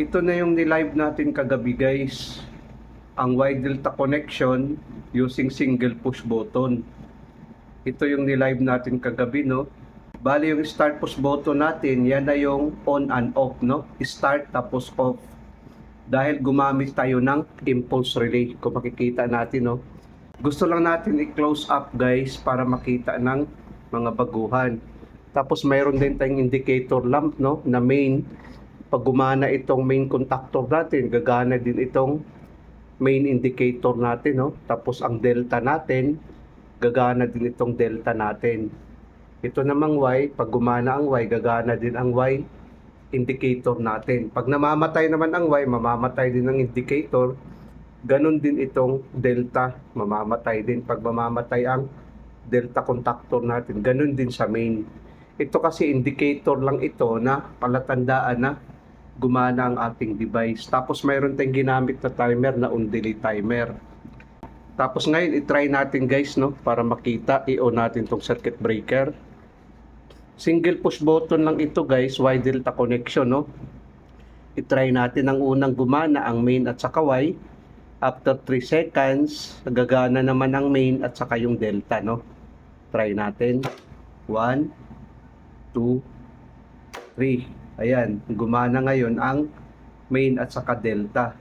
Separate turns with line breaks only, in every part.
Ito na yung ni-live natin kagabi guys. Ang Y Delta connection using single push button. Ito yung ni-live natin kagabi, no? Bali yung start push button natin, yan na yung on and off, no? Start tapos off. Dahil gumamit tayo ng impulse relay. Kung makikita natin, no? Gusto lang natin i-close up guys para makita ng mga baguhan. Tapos mayroon din tayong indicator lamp, no? Na main. Pag gumana itong main contactor natin, gagana din itong main indicator natin, no? Tapos ang delta natin, gagana din itong delta natin. Ito namang Y, pag gumana ang Y, gagana din ang Y indicator natin. Pag namamatay naman ang Y, mamamatay din ang indicator. Ganon din itong delta, mamamatay din. Pag mamamatay ang delta contactor natin, ganon din sa main. Ito kasi indicator lang ito na palatandaan na gumana ang ating device. Tapos mayroon tayong ginamit na timer na on-delay timer. Tapos ngayon i-try natin guys, no, para makita, i-on natin tong circuit breaker. Single push button lang ito guys, Y Delta connection, no. I-try natin ang unang gumana ang main at saka Y. After 3 seconds, gagana naman ang main at saka yung delta, no. Try natin. 1 2 3. Ayan, gumana ngayon ang main at saka delta.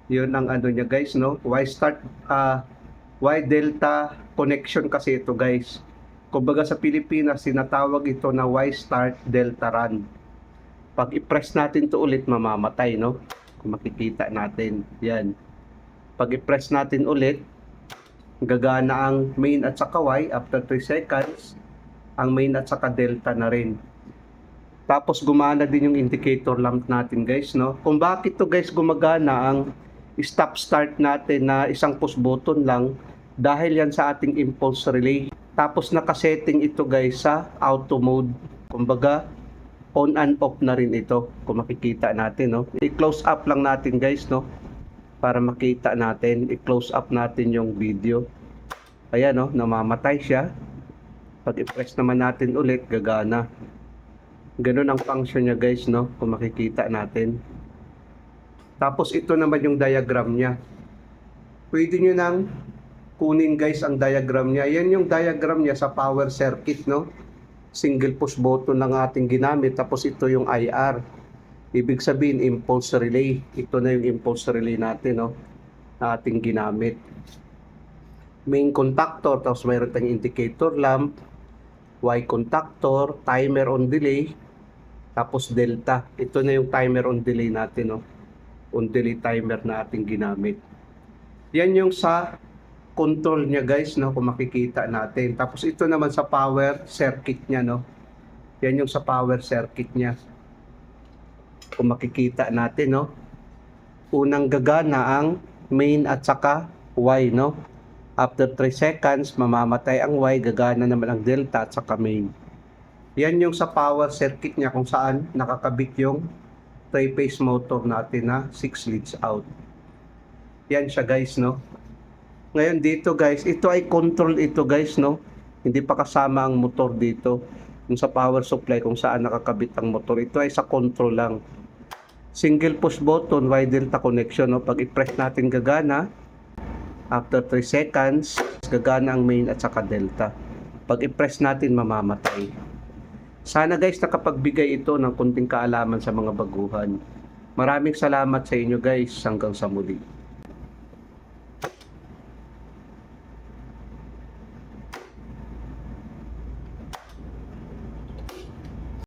Yun ang ano niya guys, no? Y delta connection kasi ito guys. Kumbaga sa Pilipinas, sinatawag ito na Y start delta run. Pag i-press natin to ulit, mamamatay, no? Kung makikita natin, yan. Pag i-press natin ulit, gagana ang main at saka Y. After 3 seconds, ang main at saka delta na rin. Tapos gumana din yung indicator lamp natin guys, no? Kung bakit to guys gumagana ang stop start natin na isang push button lang, dahil yan sa ating impulse relay. Tapos nakasetting ito guys sa auto mode. Kumbaga on and off na rin ito, kung makikita natin, no? I-close up lang natin guys, no? Para makita natin, i-close up natin yung video. Ayan, no? Namamatay siya. Pag i-press naman natin ulit, gagana. Ganun ang function niya guys, no? Kung makikita natin. Tapos ito naman yung diagram niya. Pwede nyo nang kunin guys ang diagram niya. Yan yung diagram niya sa power circuit, no? Single push button lang ating ginamit. Tapos ito yung IR. Ibig sabihin impulse relay. Ito na yung impulse relay natin, no? Na ating ginamit. Main contactor. Tapos mayroon tayong indicator lamp. Y contactor. Timer on delay. Tapos delta. Ito na yung timer on delay natin, no? On delay timer na ating ginamit. Yan yung sa control niya guys, no? Kung makikita natin. Tapos ito naman sa power circuit niya, no? Yan yung sa power circuit niya. Kung makikita natin, no? Unang gagana ang main at saka Y, no? After 3 seconds, mamamatay ang Y, gagana naman ang delta at saka main. Yan yung sa power circuit niya kung saan nakakabit yung 3-phase motor natin na 6 leads out. Yan siya guys, no? Ngayon dito guys, ito ay control ito guys, no? Hindi pa kasama ang motor dito. Yung sa power supply kung saan nakakabit ang motor. Ito ay sa control lang. Single push button, Y delta connection, no? Pag i-press natin gagana. After 3 seconds, gagana ang main at saka delta. Pag i-press natin, mamamatay. Sana guys nakapagbigay ito ng kunting kaalaman sa mga baguhan. Maraming salamat sa inyo guys. Hanggang sa muli.